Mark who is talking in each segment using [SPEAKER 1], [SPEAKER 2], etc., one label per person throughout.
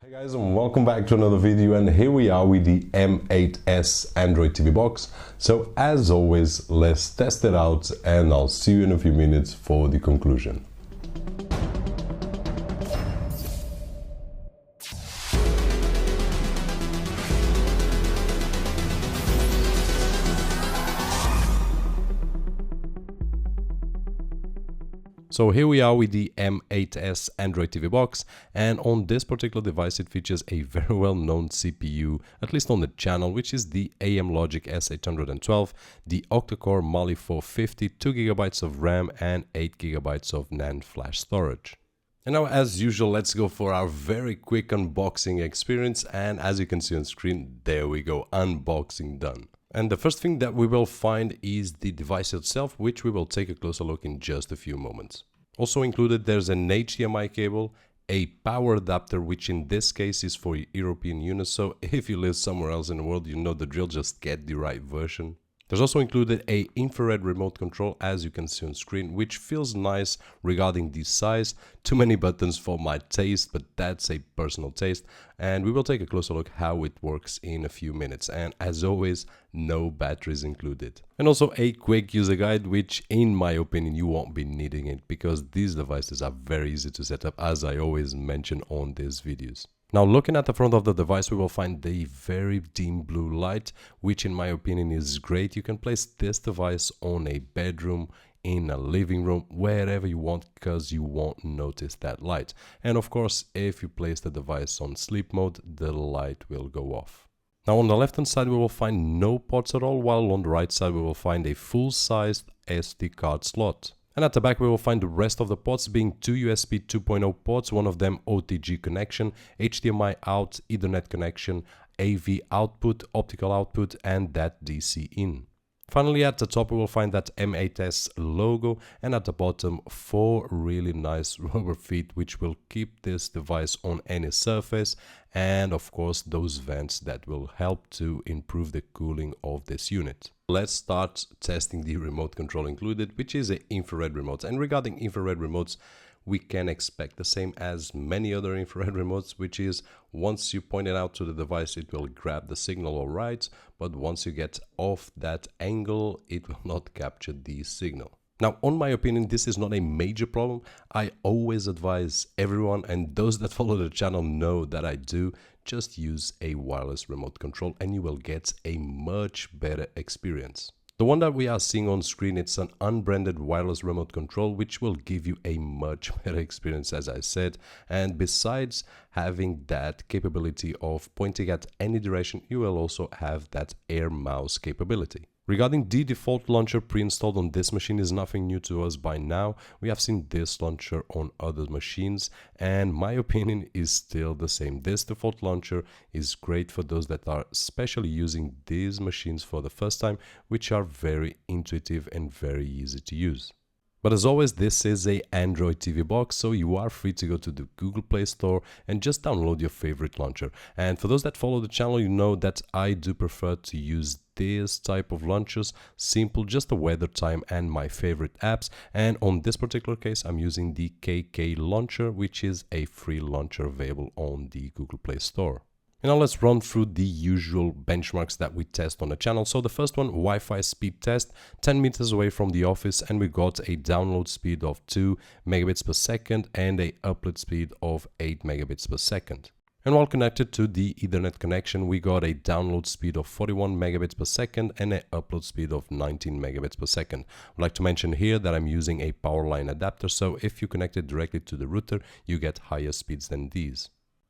[SPEAKER 1] Hey guys, and welcome back to another video, and here we are with the M8S Android TV box. So as always, let's test it out and I'll see you in a few minutes for the conclusion. So here we are with the M8S Android TV box, and on this particular device it features a very well known CPU, at least on the channel, which is the AM Logic S812, the octa-core Mali 450, 2GB of RAM and 8GB of NAND flash storage. And now, as usual, let's go for our very quick unboxing experience, and as you can see on screen, there we go, unboxing done. And the first thing that we will find is the device itself, which we will take a closer look in just a few moments. Also included, there's an HDMI cable, a power adapter, which in this case is for European units, so if you live somewhere else in the world, you know the drill, just get the right version. There's also included a infrared remote control, as you can see on screen, which feels nice regarding the size. Too many buttons for my taste, but that's a personal taste. And we will take a closer look how it works in a few minutes. And as always, no batteries included. And also a quick user guide, which in my opinion, you won't be needing it because these devices are very easy to set up, as I always mention on these videos. Now, looking at the front of the device, we will find the very dim blue light, which in my opinion is great. You can place this device on a bedroom, in a living room, wherever you want, because you won't notice that light. And of course, if you place the device on sleep mode, the light will go off. Now, on the left hand side, we will find no ports at all, while on the right side, we will find a full-sized SD card slot. And at the back, we will find the rest of the ports, being two USB 2.0 ports, one of them OTG connection, HDMI out, Ethernet connection, AV output, optical output, and that DC in. Finally, at the top, we will find that M8S logo, and at the bottom, 4 really nice rubber feet, which will keep this device on any surface, and of course, those vents that will help to improve the cooling of this unit. Let's start testing the remote control included, which is an infrared remote. And regarding infrared remotes, we can expect the same as many other infrared remotes, which is once you point it out to the device, it will grab the signal all right, but once you get off that angle, it will not capture the signal. Now, on my opinion, this is not a major problem. I always advise everyone, and those that follow the channel know that I do, just use a wireless remote control and you will get a much better experience. The one that we are seeing on screen, it's an unbranded wireless remote control, which will give you a much better experience, as I said. And besides having that capability of pointing at any direction, you will also have that air mouse capability. Regarding the default launcher pre-installed on this machine is nothing new to us by now. We have seen this launcher on other machines, and my opinion is still the same. This default launcher is great for those that are especially using these machines for the first time, which are very intuitive and very easy to use. But as always, this is an Android TV box, so you are free to go to the Google Play Store and just download your favorite launcher. And for those that follow the channel, you know that I do prefer to use this type of launchers, simple, just the weather time and my favorite apps. And on this particular case, I'm using the KK launcher, which is a free launcher available on the Google Play Store. And now let's run through the usual benchmarks that we test on the channel. So the first one, Wi-Fi speed test, 10 meters away from the office, and we got a download speed of 2 megabits per second and a upload speed of 8 megabits per second. And while connected to the Ethernet connection, we got a download speed of 41 megabits per second and an upload speed of 19 megabits per second. I'd like to mention here that I'm using a power line adapter, so if you connect it directly to the router, you get higher speeds than these.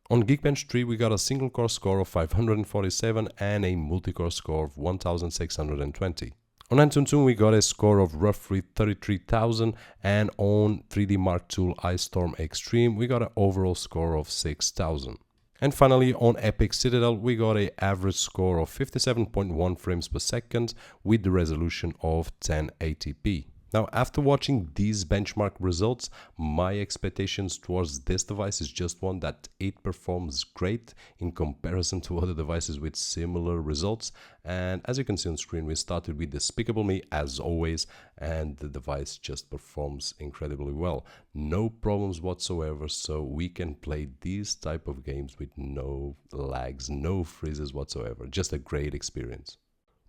[SPEAKER 1] On Geekbench 3, we got a single core score of 547 and a multi-core score of 1620. On Antuntu, we got a score of roughly 33,000, and on 3D Mark Tool iStorm Extreme, we got an overall score of 6,000. And finally, on Epic Citadel, we got an average score of 57.1 frames per second with the resolution of 1080p. Now, after watching these benchmark results, my expectations towards this device is just one, that it performs great in comparison to other devices with similar results. And as you can see on screen, we started with Despicable Me as always, and the device just performs incredibly well. No problems whatsoever, so we can play these type of games with no lags, no freezes whatsoever. Just a great experience.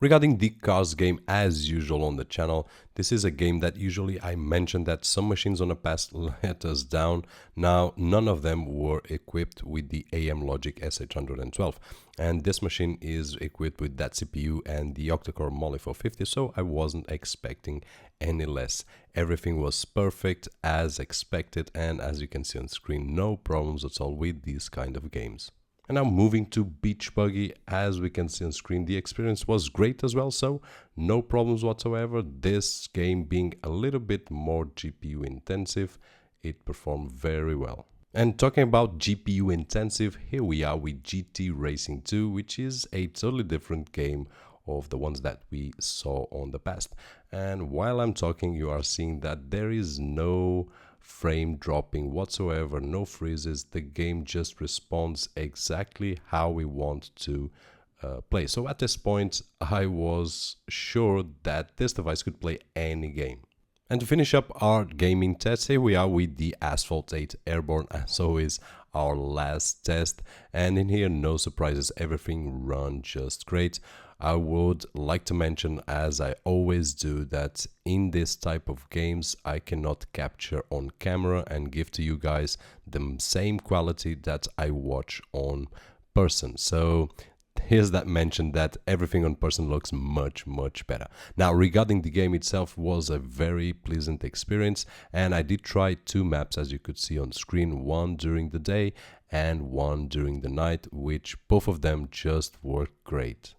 [SPEAKER 1] Regarding the cars game, as usual on the channel, this is a game that usually I mentioned that some machines on the past let us down. Now, none of them were equipped with the AM Logic S812, and this machine is equipped with that CPU and the octa-core Mali 450, so I wasn't expecting any less. Everything was perfect as expected, and as you can see on screen, no problems at all with these kind of games. And now moving to Beach Buggy, as we can see on screen, the experience was great as well, so no problems whatsoever. This game being a little bit more GPU intensive, it performed very well. And talking about GPU intensive, here we are with GT Racing 2, which is a totally different game of the ones that we saw on the past. And while I'm talking, you are seeing that there is no frame dropping whatsoever, no freezes. The game just responds exactly how we want to play. So at this point, I was sure that this device could play any game. And to finish up our gaming test, here we are with the Asphalt 8 Airborne, as always, our last test. And in here, no surprises, everything run just great. I would like to mention, as I always do, that in this type of games, I cannot capture on camera and give to you guys the same quality that I watch on person. So here's that mention that everything on person looks much better. Now, regarding the game itself, was a very pleasant experience, and I did try two maps, as you could see on screen, one during the day and one during the night, which both of them just worked great.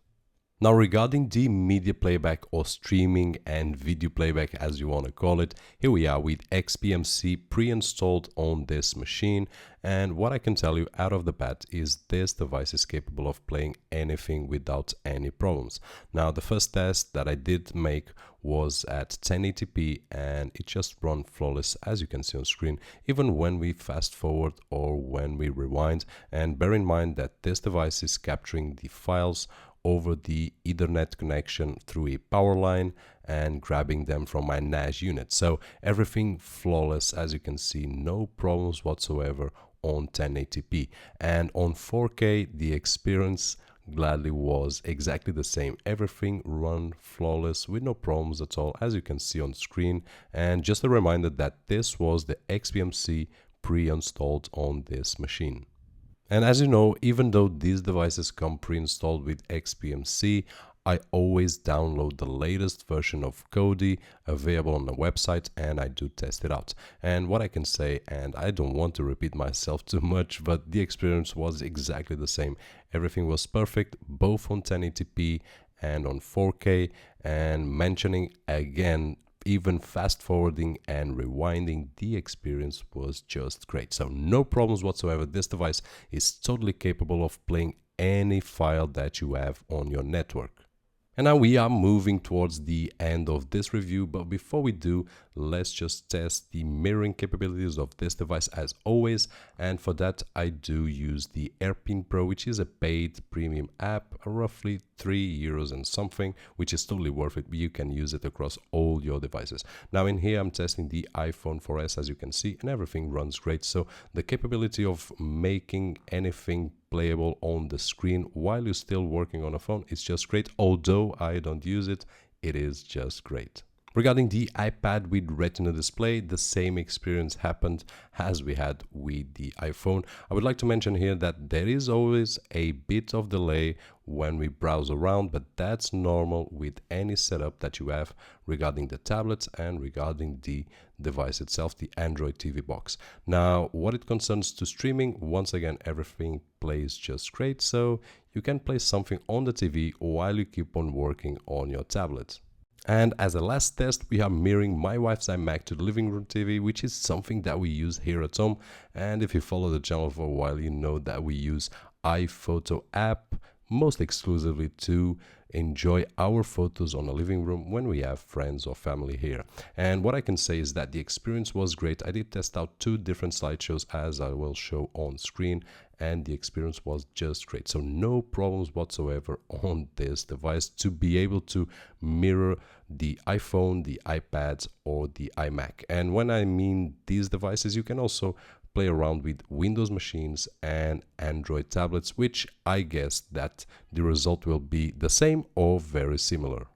[SPEAKER 1] Now, regarding the media playback or streaming and video playback, as you want to call it, here we are with XBMC pre-installed on this machine, and what I can tell you out of the bat is this device is capable of playing anything without any problems. Now, the first test that I did make was at 1080p and it just ran flawless, as you can see on screen, even when we fast forward or when we rewind. And bear in mind that this device is capturing the files over the Ethernet connection through a power line and grabbing them from my NAS unit. So everything flawless, as you can see, no problems whatsoever on 1080p. And on 4K, the experience gladly was exactly the same. Everything run flawless with no problems at all, as you can see on screen. And just a reminder that this was the XBMC pre-installed on this machine. And as you know, even though these devices come pre-installed with XBMC, I always download the latest version of Kodi available on the website and I do test it out. And what I can say, and I don't want to repeat myself too much, but the experience was exactly the same. Everything was perfect, both on 1080p and on 4K. And mentioning again, even fast forwarding and rewinding, the experience was just great. So no problems whatsoever. This device is totally capable of playing any file that you have on your network. And now we are moving towards the end of this review, but before we do, let's just test the mirroring capabilities of this device as always. And for that, I do use the AirPin Pro, which is a paid premium app, roughly €3 and something, which is totally worth it. You can use it across all your devices. Now in here, I'm testing the iPhone 4S, as you can see, and everything runs great. So the capability of making anything playable on the screen while you're still working on a phone is just great. Although I don't use it, it is just great. Regarding the iPad with Retina display, the same experience happened as we had with the iPhone. I would like to mention here that there is always a bit of delay when we browse around, but that's normal with any setup that you have regarding the tablet and regarding the device itself, the Android TV Box. Now, what it concerns to streaming, once again, everything plays just great, so you can play something on the TV while you keep on working on your tablet. And as a last test, we are mirroring my wife's Imac to the living room TV, which is something that we use here at home. And if you follow the channel for a while, you know that we use iPhoto app most exclusively to enjoy our photos on a living room when we have friends or family here. And what I can say is that the experience was great. I did test out 2 different slideshows, as I will show on screen, and the experience was just great. So no problems whatsoever on this device to be able to mirror the iPhone, the iPads, or the iMac. And when I mean these devices, you can also play around with Windows machines and Android tablets, which I guess that the result will be the same or very similar.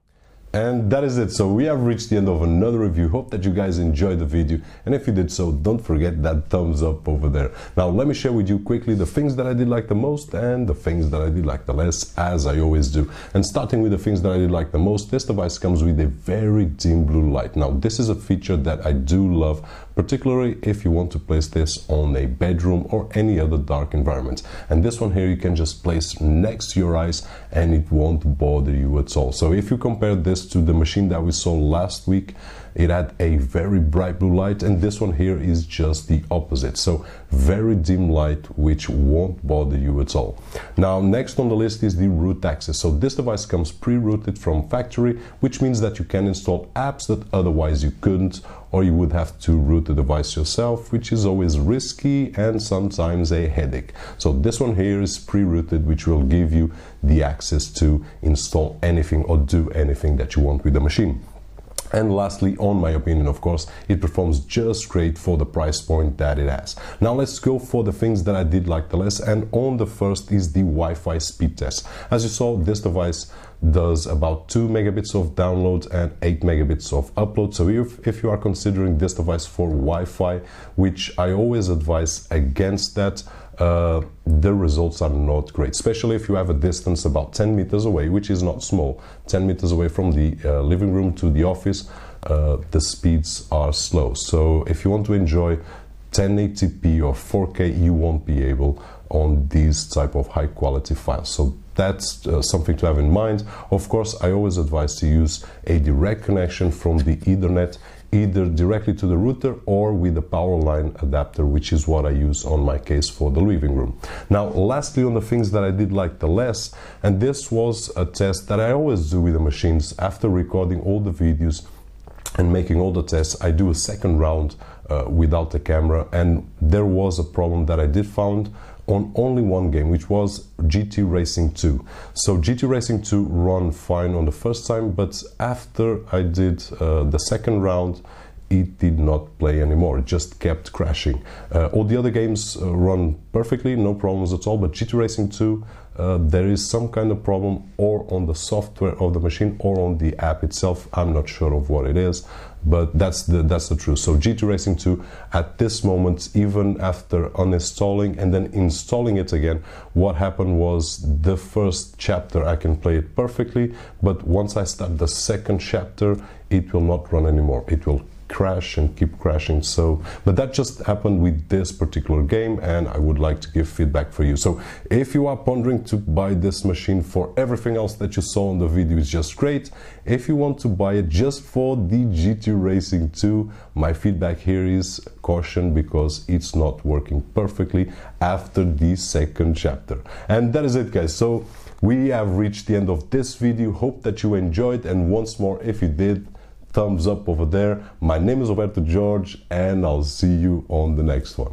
[SPEAKER 2] And that is it. So we have reached the end of another review. Hope that you guys enjoyed the video, and if you did so, don't forget that thumbs up over there. Now let me share with you quickly the things that I did like the most and the things that I did like the less, as I always do. And starting with the things that I did like the most, this device comes with a very dim blue light. Now this is a feature that I do love, particularly if you want to place this on a bedroom or any other dark environment. And this one here you can just place next to your eyes and it won't bother you at all. So if you compare this to the machine that we saw last week, it had a very bright blue light, and this one here is just the opposite. So very dim light, which won't bother you at all. Now next on the list is the root access. So this device comes pre-rooted from factory, which means that you can install apps that otherwise you couldn't, or you would have to root the device yourself, which is always risky and sometimes a headache. So this one here is pre-rooted, which will give you the access to install anything or do anything that you want with the machine. And lastly, on my opinion, of course, it performs just great for the price point that it has. Now let's go for the things that I did like the less, and on the first is the Wi-Fi speed test. As you saw, this device does about 2 megabits of download and 8 megabits of upload. So if you are considering this device for Wi-Fi, which I always advise against that, the results are not great, especially if you have a distance about 10 meters away, which is not small. 10 meters away from the living room to the office, the speeds are slow. So if you want to enjoy 1080p or 4K, you won't be able on these type of high quality files. So that's something to have in mind. Of course, I always advise to use a direct connection from the Ethernet, either directly to the router or with a power line adapter, which is what I use on my case for the living room. Now lastly, on the things that I did like the less, and this was a test that I always do with the machines. After recording all the videos and making all the tests, I do a second round without the camera, and there was a problem that I did found on only one game, which was GT Racing 2. So GT Racing 2 run fine on the first time, but after I did the second round, it did not play anymore. It just kept crashing. All the other games run perfectly, no problems at all, but GT Racing 2, there is some kind of problem, or on the software of the machine or on the app itself. I'm not sure of what it is, but that's the truth. So GT Racing 2 at this moment, even after uninstalling and then installing it again, what happened was the first chapter I can play it perfectly, but once I start the second chapter, it will not run anymore. It will crash and keep crashing. So, but that just happened with this particular game, and I would like to give feedback for you. So if you are pondering to buy this machine for everything else that you saw in the video, is just great. If you want to buy it just for the GT Racing 2, my feedback here is caution, because it's not working perfectly after the second chapter. And that is it, guys. So we have reached the end of this video. Hope that you enjoyed, and once more, if you did, thumbs up over there. My name is Roberto George, and I'll see you on the next one.